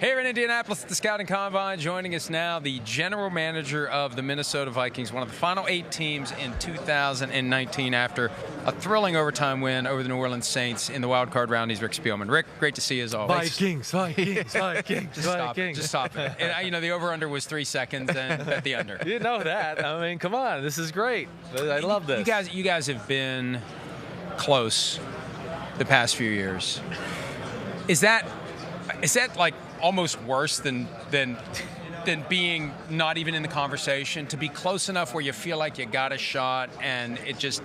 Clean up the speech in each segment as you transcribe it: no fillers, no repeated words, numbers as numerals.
Here in Indianapolis at the Scouting Combine, joining us now, the general manager of the Minnesota Vikings, one of the final 8 teams in 2019 after a thrilling overtime win over the New Orleans Saints in the wild card round. He's Rick Spielman. Rick, great to see you as always. Vikings. Just stop it. And the over-under was 3 seconds and bet the under. You know that. I mean, come on. This is great. I love this. You guys have been close the past few years. Is that like almost worse than being not even in the conversation, to be close enough where you feel like you got a shot and it just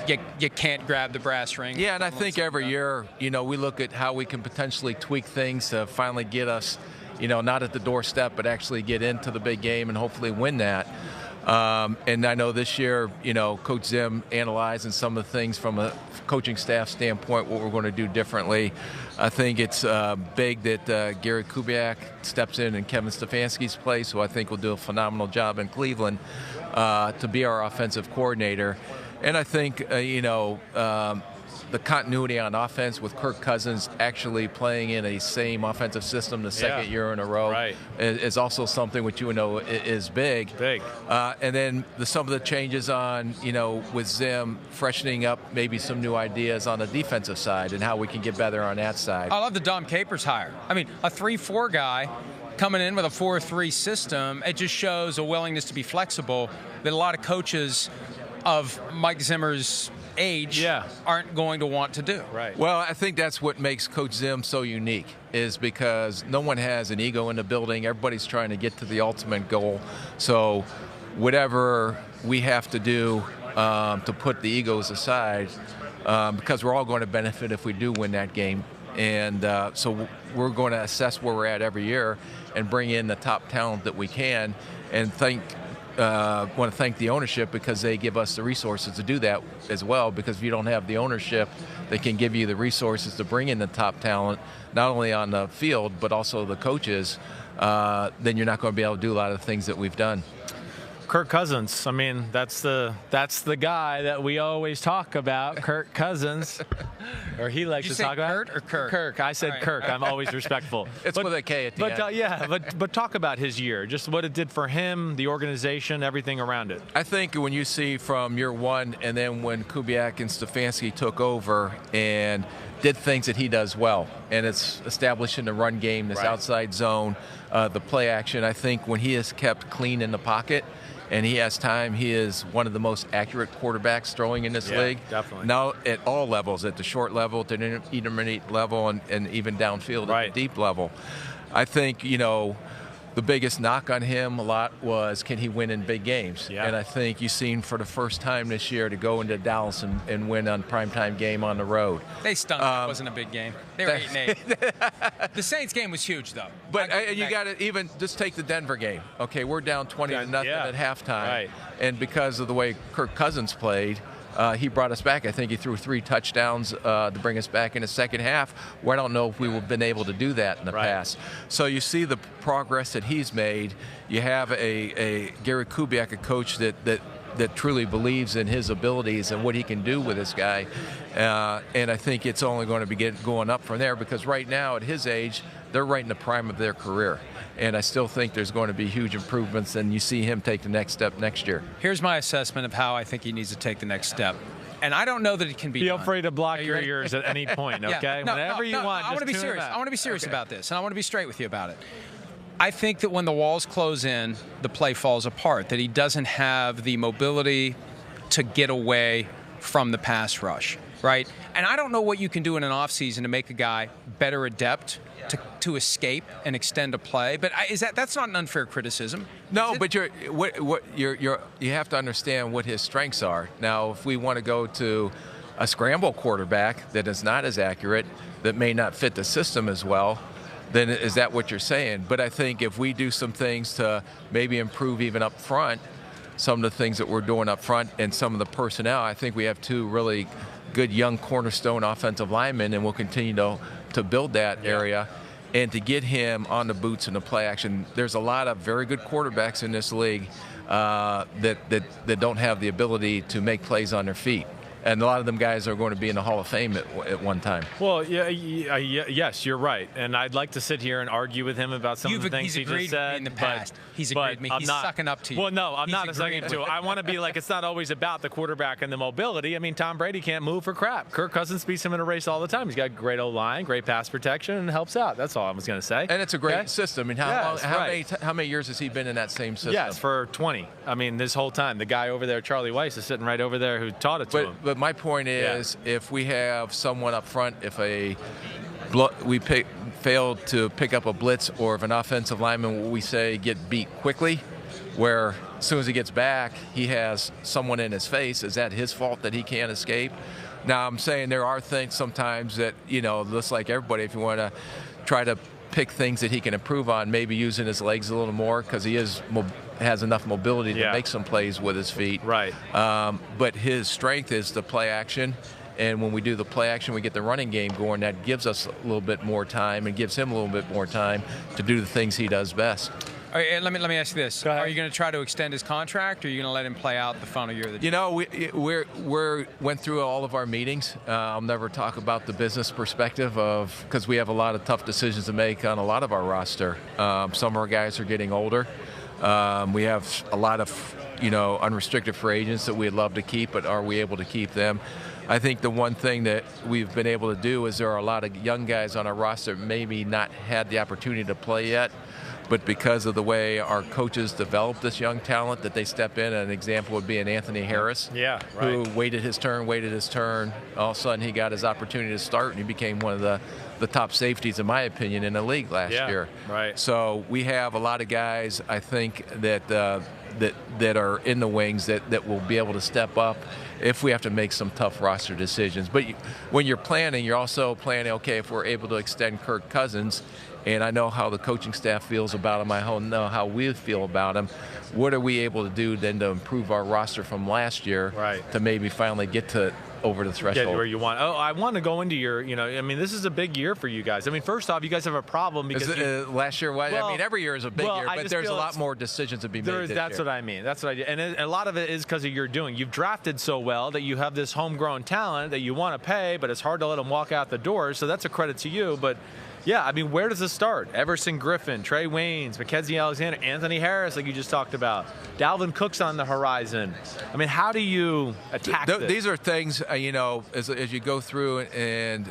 you can't grab the brass ring? Yeah, and I think every year, we look at how we can potentially tweak things to finally get us, not at the doorstep, but actually get into the big game and hopefully win that. And I know this year, Coach Zim analyzing some of the things from a coaching staff standpoint, what we're going to do differently. I think it's big that Gary Kubiak steps in Kevin Stefanski's place, so I think will do a phenomenal job in Cleveland to be our offensive coordinator. And I think, the continuity on offense with Kirk Cousins actually playing in a same offensive system the second year in a row is also something which is big. And then some of the changes on, with Zim freshening up maybe some new ideas on the defensive side and how we can get better on that side. I love the Dom Capers hire. I mean, a 3-4 guy coming in with a 4-3 system, it just shows a willingness to be flexible that a lot of coaches of Mike Zimmer's age aren't going to want to do. Right. Well, I think that's what makes Coach Zim so unique, is because no one has an ego in the building. Everybody's trying to get to the ultimate goal. So whatever we have to do to put the egos aside, because we're all going to benefit if we do win that game. And so we're going to assess where we're at every year and bring in the top talent that we can, and want to thank the ownership because they give us the resources to do that as well, because if you don't have the ownership, they can give you the resources to bring in the top talent, not only on the field, but also the coaches, then you're not going to be able to do a lot of the things that we've done. Kirk Cousins. I mean, that's the guy that we always talk about, Kirk Cousins. Or he likes to talk about. Kurt or Kirk? Kirk. I said Kirk. I'm always respectful. It's with a K at the end. But talk about his year, just what it did for him, the organization, everything around it. I think when you see from year one and then when Kubiak and Stefanski took over and did things that he does well, and it's establishing the run game, this outside zone, the play action. I think when he is kept clean in the pocket and he has time, he is one of the most accurate quarterbacks throwing in this league. Definitely. Now at all levels, at the short level, at the intermediate level, and even downfield at the deep level. I think, the biggest knock on him a lot was, can he win in big games? Yeah. And I think you've seen for the first time this year to go into Dallas and win on primetime game on the road. They stunk. It wasn't a big game. They were 8-8. The Saints game was huge, though. But you got to even just take the Denver game. Okay, we're down 20-0 at halftime, and because of the way Kirk Cousins played, he brought us back. I think he threw 3 touchdowns to bring us back in the second half, where I don't know if we would have been able to do that in the past. So you see the progress that he's made. You have a Gary Kubiak, a coach that truly believes in his abilities and what he can do with this guy. And I think it's only going to be going up from there, because right now at his age, they're right in the prime of their career. And I still think there's going to be huge improvements, and you see him take the next step next year. Here's my assessment of how I think he needs to take the next step. And I don't know that it can be Feel done. free to block your ears at any point, okay? Whenever you want, I want to be serious. I want to be serious about this, and I want to be straight with you about it. I think that when the walls close in, the play falls apart, that he doesn't have the mobility to get away from the pass rush, right? And I don't know what you can do in an offseason to make a guy better adept to escape and extend a play, but that's not an unfair criticism. No, but you have to understand what his strengths are. Now, if we want to go to a scramble quarterback that is not as accurate, that may not fit the system as well, then is that what you're saying? But I think if we do some things to maybe improve even up front, some of the things that we're doing up front and some of the personnel, I think we have 2 really good young cornerstone offensive linemen, and we'll continue to build that area. And to get him on the boots and the play action, there's a lot of very good quarterbacks in this league that don't have the ability to make plays on their feet. And a lot of them guys are going to be in the Hall of Fame at one time. Well, yes, you're right. And I'd like to sit here and argue with him about some of the things he just said. In the past. He's agreed with me. He's sucking up to you. Well, no, I'm not sucking up to you. I want to be like, it's not always about the quarterback and the mobility. I mean, Tom Brady can't move for crap. Kirk Cousins beats him in a race all the time. He's got great O-line, great pass protection, and helps out. That's all I was going to say. And it's a great system. I mean, how many years has he been in that same system? Yes, for 20. I mean, this whole time. The guy over there, Charlie Weiss, is sitting right over there who taught it to him. But my point is, if we have someone up front, if failed to pick up a blitz, or if an offensive lineman, we say, get beat quickly, where as soon as he gets back, he has someone in his face, is that his fault that he can't escape? Now, I'm saying there are things sometimes that, just like everybody, if you want to try to pick things that he can improve on, maybe using his legs a little more, because he has enough mobility to make some plays with his feet. Right. But his strength is the play action. And when we do the play action, we get the running game going. That gives us a little bit more time and gives him a little bit more time to do the things he does best. All right, and let me ask you this: are you going to try to extend his contract, or are you going to let him play out the final year of the? We went through all of our meetings. I'll never talk about the business perspective because we have a lot of tough decisions to make on a lot of our roster. Some of our guys are getting older. We have a lot of unrestricted free agents that we'd love to keep, but are we able to keep them? I think the one thing that we've been able to do is there are a lot of young guys on our roster that maybe not had the opportunity to play yet, but because of the way our coaches develop this young talent, that they step in. An example would be an Anthony Harris, who waited his turn. All of a sudden, he got his opportunity to start, and he became one of the top safeties, in my opinion, in the league last year. Right. So we have a lot of guys, I think, that are in the wings that will be able to step up if we have to make some tough roster decisions. But when you're planning, you're also planning, okay, if we're able to extend Kirk Cousins, and I know how the coaching staff feels about him, I know how we feel about him, what are we able to do then to improve our roster from last year to maybe finally get over the threshold? Get where you want. Oh, I want to go into your, I mean, this is a big year for you guys. I mean, first off, you guys have a problem because last year, I mean, every year is a big year, but there's a lot more decisions to be made this That's year. what I mean. That's what I do. And a lot of it is because of your doing. You've drafted so well that you have this homegrown talent that you want to pay, but it's hard to let them walk out the door. So that's a credit to you. But yeah, I mean, where does this start? Everson Griffin, Trey Waynes, Mackenzie Alexander, Anthony Harris, like you just talked about. Dalvin Cook's on the horizon. I mean, how do you attack this? These are things, as you go through and,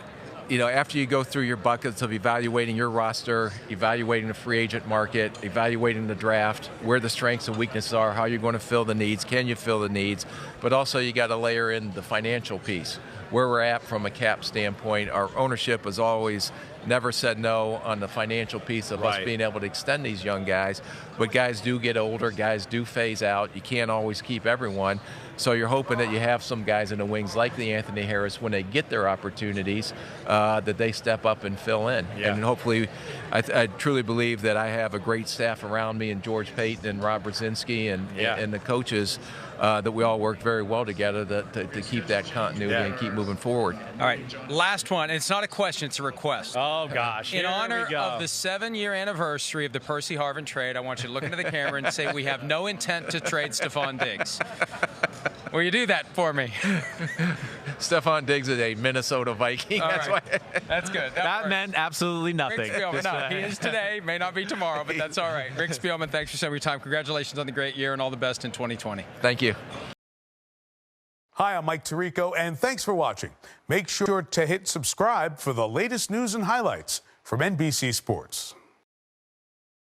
after you go through your buckets of evaluating your roster, evaluating the free agent market, evaluating the draft, where the strengths and weaknesses are, how you're going to fill the needs, can you fill the needs, but also you got to layer in the financial piece. Where we're at from a cap standpoint, our ownership has always never said no on the financial piece of us being able to extend these young guys. But guys do get older, guys do phase out. You can't always keep everyone. So you're hoping that you have some guys in the wings like the Anthony Harris, when they get their opportunities, that they step up and fill in. Yeah. And hopefully, I truly believe that I have a great staff around me, and George Payton and Rob Brzezinski and the coaches, that we all work very well together to keep that continuity and keep moving forward. All right, last one. It's not a question, it's a request. Oh, gosh. In honor of the 7-year anniversary of the Percy Harvin trade, I want you to look into the camera and say, we have no intent to trade Stephon Diggs. Will you do that for me? Stephon Diggs is a Minnesota Viking. That's good. That meant absolutely nothing. Rick Spielman, no, he is today, may not be tomorrow, but that's all right. Rick Spielman, thanks for some of your time. Congratulations on the great year and all the best in 2020. Thank you. Hi, I'm Mike Tirico, and thanks for watching. Make sure to hit subscribe for the latest news and highlights from NBC Sports.